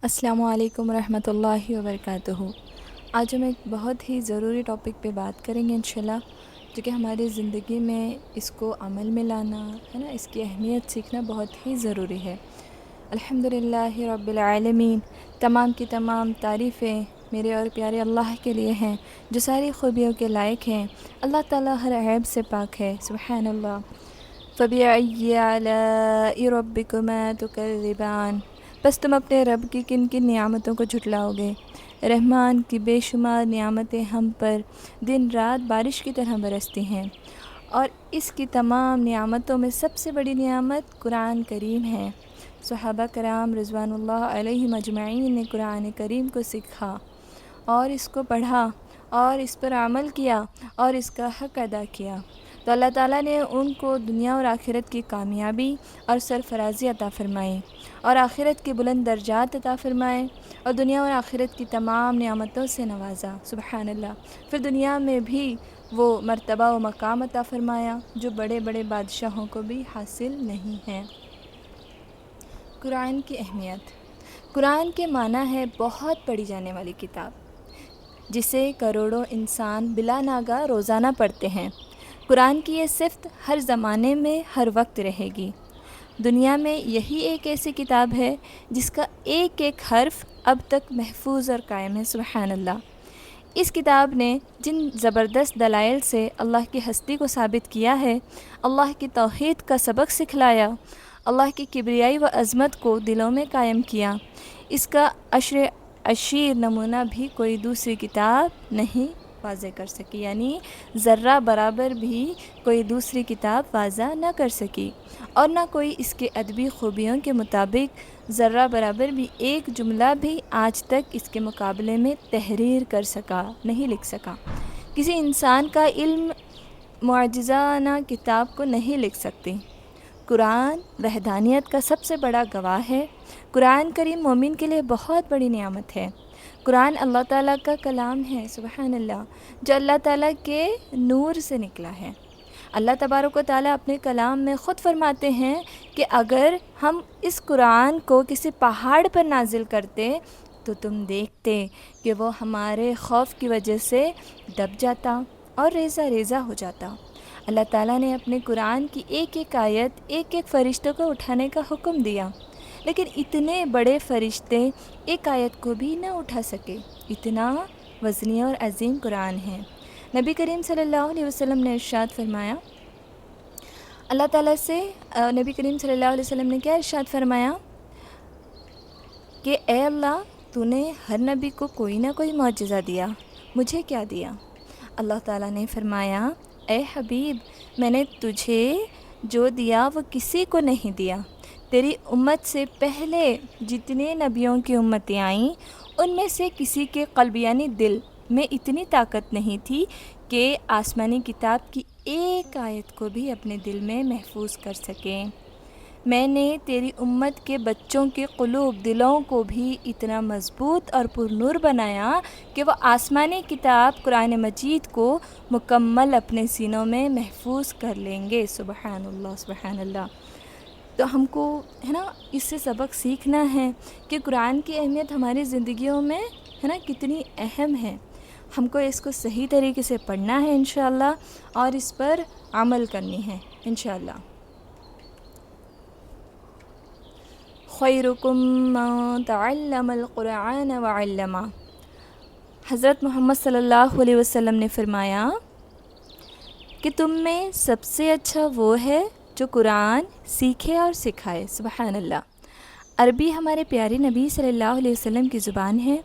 السلام علیکم ورحمۃ اللہ وبرکاتہ۔ آج ہم ایک بہت ہی ضروری ٹاپک پہ بات کریں گے انشاءاللہ، جو کہ ہماری زندگی میں اس کو عمل میں لانا ہے نا، اس کی اہمیت سیکھنا بہت ہی ضروری ہے۔ الحمدللہ رب العالمین، تمام کی تمام تعریفیں میرے اور پیارے اللہ کے لیے ہیں، جو ساری خوبیوں کے لائق ہیں۔ اللہ تعالیٰ ہر عیب سے پاک ہے، سبحان اللہ۔ فَبِأَيِّ آلَاءِ رَبِّكُمَا تُكَذِّبَانِ، بس تم اپنے رب کی کن کن نعمتوں کو جھٹلاؤ گے۔ رحمان کی بے شمار نعمتیں ہم پر دن رات بارش کی طرح برستی ہیں، اور اس کی تمام نعمتوں میں سب سے بڑی نعمت قرآن کریم ہے۔ صحابہ کرام رضوان اللہ علیہم اجمعین نے قرآن کریم کو سیکھا اور اس کو پڑھا اور اس پر عمل کیا اور اس کا حق ادا کیا، تو اللہ تعالیٰ نے ان کو دنیا اور آخرت کی کامیابی اور سرفرازی عطا فرمائی، اور آخرت کے بلند درجات عطا فرمائے، اور دنیا اور آخرت کی تمام نعمتوں سے نوازا، سبحان اللہ۔ پھر دنیا میں بھی وہ مرتبہ و مقام عطا فرمایا جو بڑے بڑے بادشاہوں کو بھی حاصل نہیں ہے۔ قرآن کی اہمیت۔ قرآن کے معنی ہے بہت پڑھی جانے والی کتاب، جسے کروڑوں انسان بلا ناگہ روزانہ پڑھتے ہیں۔ قرآن کی یہ صفت ہر زمانے میں ہر وقت رہے گی۔ دنیا میں یہی ایک ایسی کتاب ہے جس کا ایک ایک حرف اب تک محفوظ اور قائم ہے، سبحان اللہ۔ اس کتاب نے جن زبردست دلائل سے اللہ کی ہستی کو ثابت کیا ہے، اللہ کی توحید کا سبق سکھلایا، اللہ کی کبریائی و عظمت کو دلوں میں قائم کیا، اس کا عشر اشیر نمونہ بھی کوئی دوسری کتاب نہیں واضح کر سکی، یعنی ذرہ برابر بھی کوئی دوسری کتاب واضح نہ کر سکی، اور نہ کوئی اس کے ادبی خوبیوں کے مطابق ذرہ برابر بھی ایک جملہ بھی آج تک اس کے مقابلے میں تحریر کر سکا، نہیں لکھ سکا۔ کسی انسان کا علم معجزانہ کتاب کو نہیں لکھ سکتی۔ قرآن وحدانیت کا سب سے بڑا گواہ ہے۔ قرآن کریم مومن کے لیے بہت بڑی نعمت ہے۔ قرآن اللہ تعالیٰ کا کلام ہے، سبحان اللہ، جو اللہ تعالیٰ کے نور سے نکلا ہے۔ اللہ تبارک و تعالیٰ اپنے کلام میں خود فرماتے ہیں کہ اگر ہم اس قرآن کو کسی پہاڑ پر نازل کرتے تو تم دیکھتے کہ وہ ہمارے خوف کی وجہ سے دب جاتا اور ریزہ ریزہ ہو جاتا۔ اللہ تعالیٰ نے اپنے قرآن کی ایک ایک آیت ایک ایک فرشتوں کو اٹھانے کا حکم دیا، لیکن اتنے بڑے فرشتے ایک آیت کو بھی نہ اٹھا سکے، اتنا وزنی اور عظیم قرآن ہے۔ نبی کریم صلی اللہ علیہ وسلم نے ارشاد فرمایا، اللہ تعالیٰ سے نبی کریم صلی اللہ علیہ وسلم نے کیا ارشاد فرمایا کہ اے اللہ، تو نے ہر نبی کو کوئی نہ کوئی معجزہ دیا، مجھے کیا دیا؟ اللہ تعالیٰ نے فرمایا، اے حبیب، میں نے تجھے جو دیا وہ کسی کو نہیں دیا۔ تیری امت سے پہلے جتنے نبیوں کی امتیں آئیں، ان میں سے کسی کے قلب یعنی دل میں اتنی طاقت نہیں تھی کہ آسمانی کتاب کی ایک آیت کو بھی اپنے دل میں محفوظ کر سکیں۔ میں نے تیری امت کے بچوں کے قلوب دلوں کو بھی اتنا مضبوط اور پر نور بنایا کہ وہ آسمانی کتاب قرآن مجید کو مکمل اپنے سینوں میں محفوظ کر لیں گے، سبحان اللہ سبحان اللہ۔ تو ہم کو ہے نا اس سے سبق سیکھنا ہے کہ قرآن کی اہمیت ہماری زندگیوں میں ہے نا کتنی اہم ہے۔ ہم کو اس کو صحیح طریقے سے پڑھنا ہے انشاءاللہ، اور اس پر عمل کرنی ہے انشاءاللہ۔ خیرکم من تعلم القرآن وعلمہ، حضرت محمد صلی اللہ علیہ وسلم نے فرمایا کہ تم میں سب سے اچھا وہ ہے جو قرآن سیکھے اور سکھائے، سبحان اللہ۔ عربی ہمارے پیارے نبی صلی اللہ علیہ وسلم کی زبان ہے۔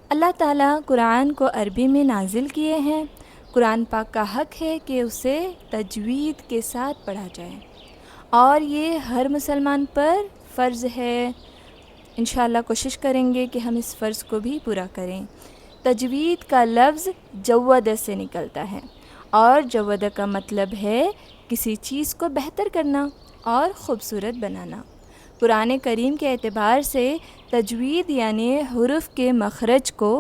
اللہ تعالیٰ قرآن کو عربی میں نازل کیے ہیں۔ قرآن پاک کا حق ہے کہ اسے تجوید کے ساتھ پڑھا جائے، اور یہ ہر مسلمان پر فرض ہے۔ انشاءاللہ کوشش کریں گے کہ ہم اس فرض کو بھی پورا کریں۔ تجوید کا لفظ جود سے نکلتا ہے، اور جود کا مطلب ہے کسی چیز کو بہتر کرنا اور خوبصورت بنانا۔ قرآن کریم کے اعتبار سے تجوید یعنی حروف کے مخرج کو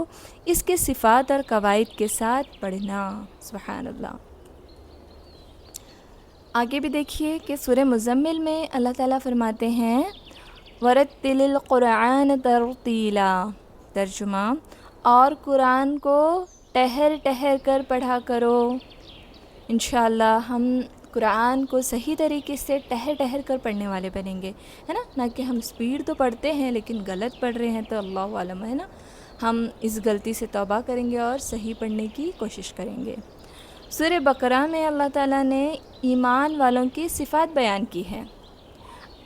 اس کے صفات اور قواعد کے ساتھ پڑھنا، سبحان اللہ۔ آگے بھی دیکھیے کہ سورہ مزمل میں اللہ تعالیٰ فرماتے ہیں ورتل القرآن ترتیلا، ترجمہ، اور قرآن کو ٹہر ٹہر کر پڑھا کرو۔ انشاءاللہ ہم قرآن کو صحیح طریقے سے ٹہر ٹہر کر پڑھنے والے بنیں گے، ہے نا، نہ کہ ہم سپیڈ تو پڑھتے ہیں لیکن غلط پڑھ رہے ہیں، تو اللہ عالم، ہے نا، ہم اس غلطی سے توبہ کریں گے اور صحیح پڑھنے کی کوشش کریں گے۔ سورہ بقرہ میں اللہ تعالیٰ نے ایمان والوں کی صفات بیان کی ہے۔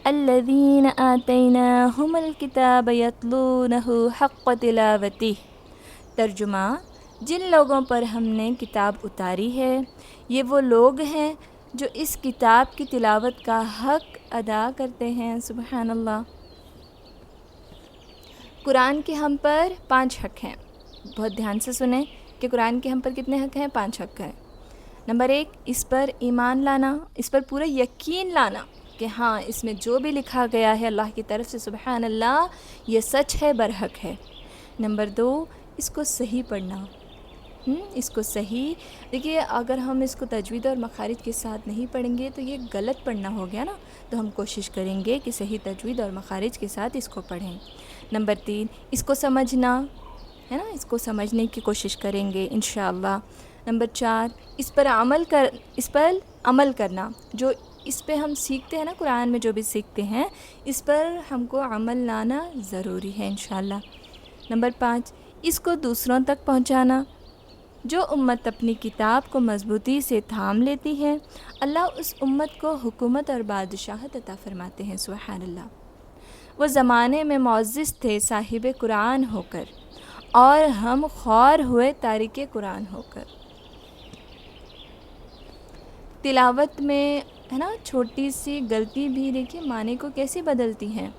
الذین آتیناہم الکتاب یتلونہ حق تلاوتہ، ترجمہ، جن لوگوں پر ہم نے کتاب اتاری ہے یہ وہ لوگ ہیں جو اس کتاب کی تلاوت کا حق ادا کرتے ہیں۔ سبحان اللہ۔ قرآن کے ہم پر 5 حق ہیں، بہت دھیان سے سنیں کہ قرآن کے ہم پر کتنے حق ہیں؟ 5 حق ہیں۔ نمبر 1، اس پر ایمان لانا، اس پر پورا یقین لانا کہ ہاں اس میں جو بھی لکھا گیا ہے اللہ کی طرف سے، سبحان اللہ، یہ سچ ہے، برحق ہے۔ نمبر 2، اس کو صحیح پڑھنا، اس کو صحیح، دیکھیے اگر ہم اس کو تجوید اور مخارج کے ساتھ نہیں پڑھیں گے تو یہ غلط پڑھنا ہو گیا نا، تو ہم کوشش کریں گے کہ صحیح تجوید اور مخارج کے ساتھ اس کو پڑھیں۔ نمبر 3، اس کو سمجھنا ہے نا، اس کو سمجھنے کی کوشش کریں گے انشاءاللہ۔ نمبر 4، اس پر عمل کرنا، جو اس پہ ہم سیکھتے ہیں نا، قرآن میں جو بھی سیکھتے ہیں اس پر ہم کو عمل لانا ضروری ہے انشاءاللہ۔ نمبر 5، اس کو دوسروں تک پہنچانا۔ جو امت اپنی کتاب کو مضبوطی سے تھام لیتی ہے اللہ اس امت کو حکومت اور بادشاہت عطا فرماتے ہیں۔ سبحان اللہ۔ وہ زمانے میں معزز تھے صاحب قرآن ہو کر، اور ہم خوار ہوئے تارک قرآن ہو کر۔ تلاوت میں ہے نا چھوٹی سی غلطی بھی دیکھیے معنی کو کیسے بدلتی ہیں۔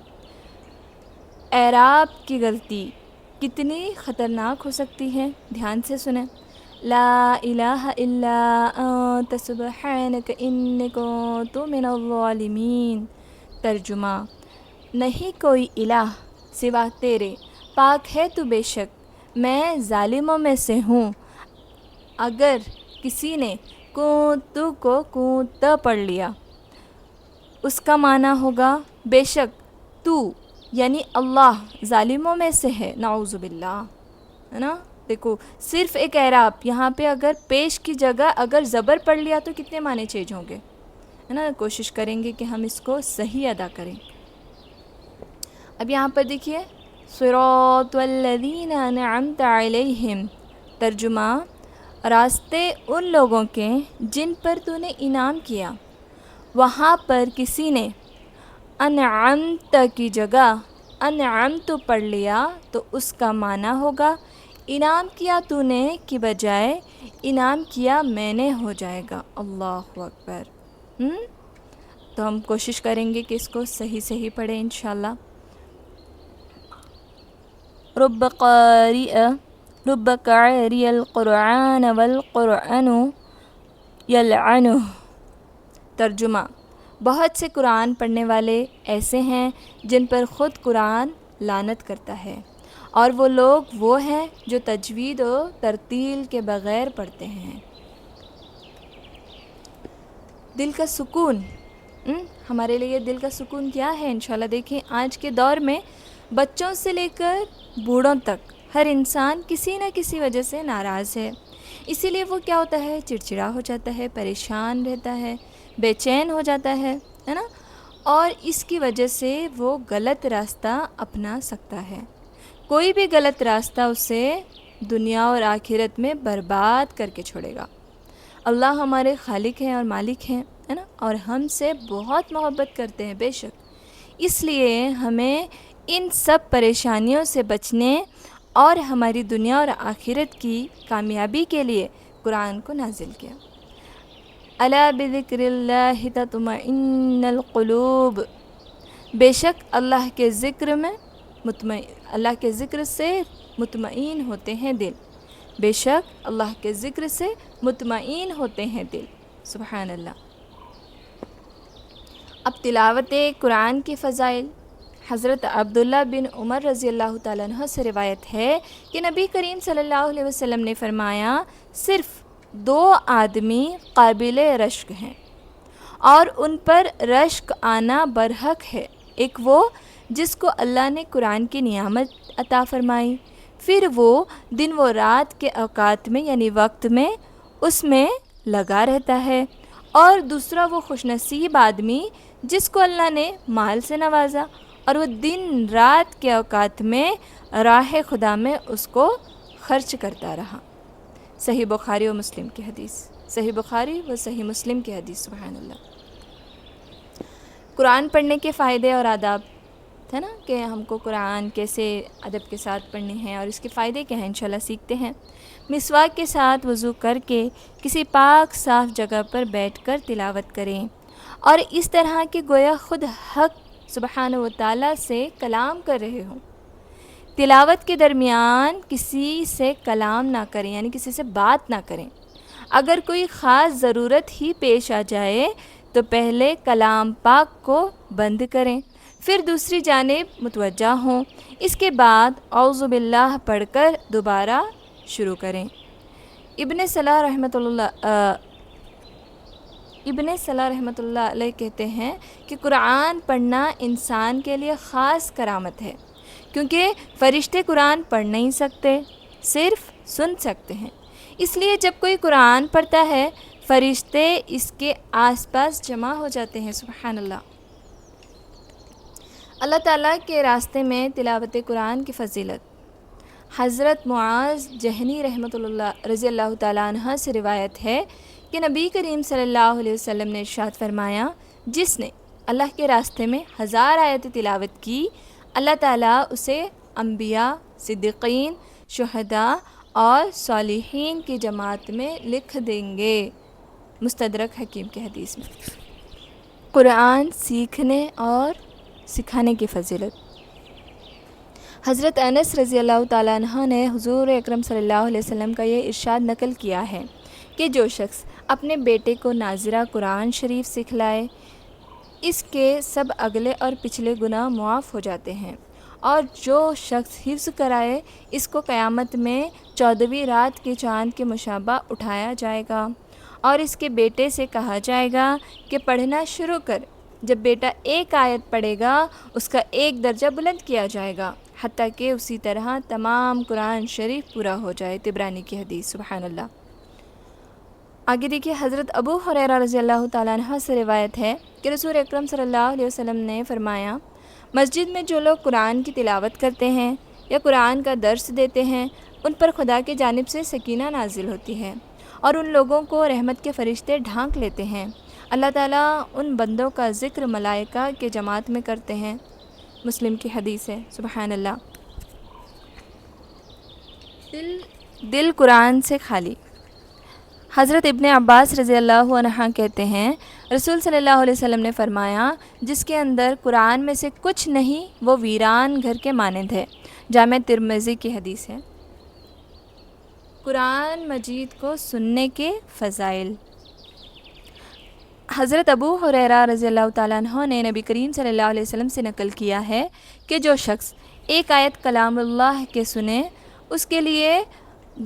اعراب کی غلطی کتنی خطرناک ہو سکتی ہے، دھیان سے سنیں۔ لا الہ الا انت سبحانک انی کنت من الظالمین، ترجمہ، نہیں کوئی الہ سوا تیرے، پاک ہے تو بے شک میں ظالموں میں سے ہوں۔ اگر کسی نے کنتو کو کنت پڑھ لیا، اس کا معنی ہوگا بے شک تو یعنی اللہ ظالموں میں سے ہے، نعوذ باللہ، ہے نا۔ دیکھو صرف ایک اعراب، یہاں پہ اگر پیش کی جگہ اگر زبر پڑھ لیا تو کتنے معنی چینج ہوں گے، ہے نا۔ کوشش کریں گے کہ ہم اس کو صحیح ادا کریں۔ اب یہاں پر دیکھیے صراط الذین انعمت علیہم، ترجمہ، راستے ان لوگوں کے جن پر تو نے انعام کیا۔ وہاں پر کسی نے انعمت کی جگہ انعمت پڑھ لیا تو اس کا معنی ہوگا انعام کیا تو نے کی بجائے انعام کیا میں نے ہو جائے گا۔ اللہ اکبر۔ تو ہم کوشش کریں گے کہ اس کو صحیح پڑھیں انشاءاللہ۔ رب قاری القرآن والقرآن یلعنہ، ترجمہ، بہت سے قرآن پڑھنے والے ایسے ہیں جن پر خود قرآن لعنت کرتا ہے، اور وہ لوگ وہ ہیں جو تجوید و ترتیل کے بغیر پڑھتے ہیں۔ دل کا سکون، ہمارے لیے دل کا سکون کیا ہے؟ انشاءاللہ دیکھیں آج کے دور میں بچوں سے لے کر بوڑھوں تک ہر انسان کسی نہ کسی وجہ سے ناراض ہے، اسی لیے وہ کیا ہوتا ہے، چڑچڑا ہو جاتا ہے، پریشان رہتا ہے، بے چین ہو جاتا ہے نا، اور اس کی وجہ سے وہ غلط راستہ اپنا سکتا ہے۔ کوئی بھی غلط راستہ اسے دنیا اور آخرت میں برباد کر کے چھوڑے گا۔ اللہ ہمارے خالق ہیں اور مالک ہیں، ہے نا، اور ہم سے بہت محبت کرتے ہیں بے شک، اس لیے ہمیں ان سب پریشانیوں سے بچنے اور ہماری دنیا اور آخرت کی کامیابی کے لیے قرآن کو نازل کیا۔ الا بذکر اللہ تطمئن القلوب، بے شک اللہ کے ذکر سے مطمئن ہوتے ہیں دل، بے شک اللہ کے ذکر سے مطمئن ہوتے ہیں دل۔ سبحان اللہ۔ اب تلاوت قرآن کے فضائل۔ حضرت عبداللہ بن عمر رضی اللہ تعالیٰ عنہ سے روایت ہے کہ نبی کریم صلی اللہ علیہ وسلم نے فرمایا صرف 2 آدمی قابل رشک ہیں اور ان پر رشک آنا برحق ہے، ایک وہ جس کو اللہ نے قرآن کی نعمت عطا فرمائی، پھر وہ دن و رات کے اوقات میں یعنی وقت میں اس میں لگا رہتا ہے، اور دوسرا وہ خوش نصیب آدمی جس کو اللہ نے مال سے نوازا اور وہ دن رات کے اوقات میں راہ خدا میں اس کو خرچ کرتا رہا۔ صحیح بخاری و مسلم کی حدیث، صحیح بخاری و صحیح مسلم کی حدیث، سبحان اللہ۔ قرآن پڑھنے کے فائدے اور آداب تھا نا کہ ہم کو قرآن کیسے ادب کے ساتھ پڑھنے ہیں اور اس کے فائدے کیا ہیں، انشاءاللہ سیکھتے ہیں۔ مسواک کے ساتھ وضو کر کے کسی پاک صاف جگہ پر بیٹھ کر تلاوت کریں، اور اس طرح کہ گویا خود حق سبحانہ و تعالیٰ سے کلام کر رہے ہوں۔ تلاوت کے درمیان کسی سے کلام نہ کریں، یعنی کسی سے بات نہ کریں۔ اگر کوئی خاص ضرورت ہی پیش آ جائے تو پہلے کلام پاک کو بند کریں، پھر دوسری جانب متوجہ ہوں، اس کے بعد اعوذ باللہ پڑھ کر دوبارہ شروع کریں۔ ابن صلاح رحمۃ اللہ علیہ کہتے ہیں کہ قرآن پڑھنا انسان کے لیے خاص کرامت ہے، کیونکہ فرشتے قرآن پڑھ نہیں سکتے، صرف سن سکتے ہیں۔ اس لیے جب کوئی قرآن پڑھتا ہے فرشتے اس کے آس پاس جمع ہو جاتے ہیں، سبحان اللہ۔ اللہ تعالیٰ کے راستے میں تلاوت قرآن کی فضیلت۔ حضرت معاذ جہنی رحمۃ اللہ رضی اللہ تعالیٰ عنہ سے روایت ہے کہ نبی کریم صلی اللہ علیہ وسلم نے ارشاد فرمایا، جس نے اللہ کے راستے میں 1000 آیت تلاوت کی، اللہ تعالیٰ اسے انبیاء، صدیقین، شہداء اور صالحین کی جماعت میں لکھ دیں گے۔ مستدرک حکیم کی حدیث میں۔ قرآن سیکھنے اور سکھانے کی فضیلت۔ حضرت انس رضی اللہ تعالیٰ عنہ نے حضور اکرم صلی اللہ علیہ وسلم کا یہ ارشاد نقل کیا ہے کہ جو شخص اپنے بیٹے کو ناظرہ قرآن شریف سکھلائے، اس کے سب اگلے اور پچھلے گناہ معاف ہو جاتے ہیں، اور جو شخص حفظ کرائے، اس کو قیامت میں 14ویں رات کے چاند کے مشابہ اٹھایا جائے گا، اور اس کے بیٹے سے کہا جائے گا کہ پڑھنا شروع کر۔ جب بیٹا ایک آیت پڑھے گا اس کا ایک درجہ بلند کیا جائے گا، حتیٰ کہ اسی طرح تمام قرآن شریف پورا ہو جائے۔ طبرانی کی حدیث، سبحان اللہ۔ آگے دیکھیے، حضرت ابو ہریرہ رضی اللہ تعالیٰ عنہ سے روایت ہے کہ رسول اکرم صلی اللہ علیہ وسلم نے فرمایا، مسجد میں جو لوگ قرآن کی تلاوت کرتے ہیں یا قرآن کا درس دیتے ہیں، ان پر خدا کی جانب سے سکینہ نازل ہوتی ہے، اور ان لوگوں کو رحمت کے فرشتے ڈھانک لیتے ہیں۔ اللہ تعالیٰ ان بندوں کا ذکر ملائکہ کے جماعت میں کرتے ہیں۔ مسلم کی حدیث ہے، سبحان اللہ۔ دل قرآن سے خالی۔ حضرت ابن عباس رضی اللہ عنہ کہتے ہیں، رسول صلی اللہ علیہ وسلم نے فرمایا، جس کے اندر قرآن میں سے کچھ نہیں وہ ویران گھر کے مانند ہے۔ جامع ترمذی کی حدیث ہے۔ قرآن مجید کو سننے کے فضائل۔ حضرت ابو ہریرہ رضی اللہ تعالیٰ عنہ نے نبی کریم صلی اللہ علیہ وسلم سے نقل کیا ہے کہ جو شخص ایک آیت کلام اللہ کے سنے، اس کے لیے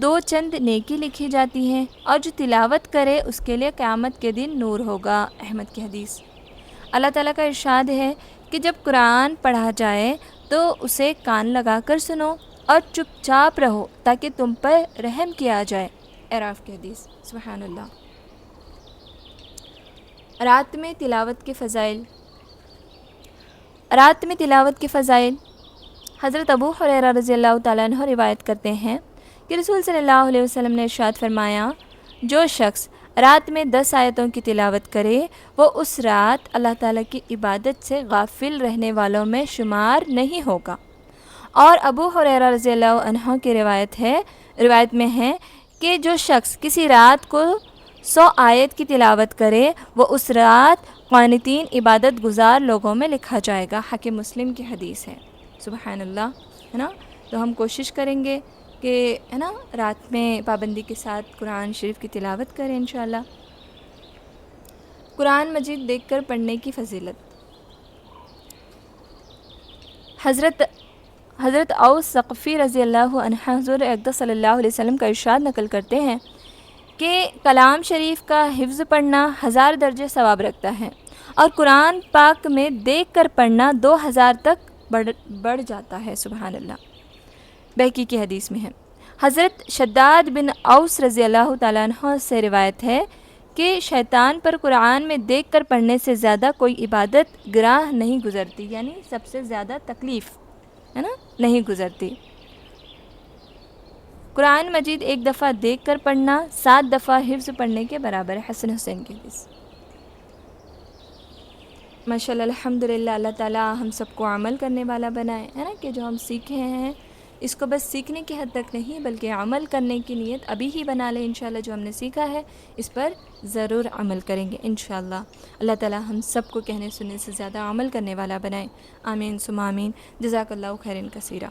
2 چند نیکی لکھی جاتی ہیں، اور جو تلاوت کرے اس کے لیے قیامت کے دن نور ہوگا۔ احمد کی حدیث۔ اللہ تعالیٰ کا ارشاد ہے کہ جب قرآن پڑھا جائے تو اسے کان لگا کر سنو اور چپ چاپ رہو تاکہ تم پر رحم کیا جائے۔ اعراف کی حدیث، سبحان اللہ۔ رات میں تلاوت کے فضائل۔ رات میں تلاوت کے فضائل۔ حضرت ابو ہریرہ رضی اللہ تعالیٰ عنہ روایت کرتے ہیں کہ رسول صلی اللہ علیہ وسلم نے ارشاد فرمایا، جو شخص رات میں 10 آیتوں کی تلاوت کرے وہ اس رات اللہ تعالیٰ کی عبادت سے غافل رہنے والوں میں شمار نہیں ہوگا۔ اور ابو ہریرہ رضی اللہ عنہ کی روایت میں ہے کہ جو شخص کسی رات کو 100 آیت کی تلاوت کرے وہ اس رات قانتین عبادت گزار لوگوں میں لکھا جائے گا۔ حکیم مسلم کی حدیث ہے، سبحان اللہ، ہے نا۔ تو ہم کوشش کریں گے کہ ہے نا رات میں پابندی کے ساتھ قرآن شریف کی تلاوت کریں انشاءاللہ۔ قرآن مجید دیکھ کر پڑھنے کی فضیلت۔ حضرت اوس ثقفی رضی اللہ عنہ حضور اقدس صلی اللہ علیہ وسلم کا ارشاد نقل کرتے ہیں کہ کلام شریف کا حفظ پڑھنا 1000 درجے ثواب رکھتا ہے، اور قرآن پاک میں دیکھ کر پڑھنا 2000 تک بڑھ جاتا ہے۔ سبحان اللہ۔ بہقی کی حدیث میں ہے، حضرت شداد بن اوس رضی اللہ تعالیٰ عنہ سے روایت ہے کہ شیطان پر قرآن میں دیکھ کر پڑھنے سے زیادہ کوئی عبادت گراہ نہیں گزرتی، یعنی سب سے زیادہ تکلیف ہے نا نہیں گزرتی۔ قرآن مجید ایک دفعہ دیکھ کر پڑھنا 7 دفعہ حفظ پڑھنے کے برابر ہے۔ حسن حسین کی حدیث۔ ماشاء اللہ الحمدللہ، اللہ تعالیٰ ہم سب کو عمل کرنے والا بنائے، ہے نا، کہ جو ہم سیکھے ہیں اس کو بس سیکھنے کی حد تک نہیں بلکہ عمل کرنے کی نیت ابھی ہی بنا لیں۔ انشاءاللہ جو ہم نے سیکھا ہے اس پر ضرور عمل کریں گے انشاءاللہ۔ اللہ تعالیٰ ہم سب کو کہنے سننے سے زیادہ عمل کرنے والا بنائے۔ آمین ثم آمین۔ جزاک اللہ خیرا کثیرا۔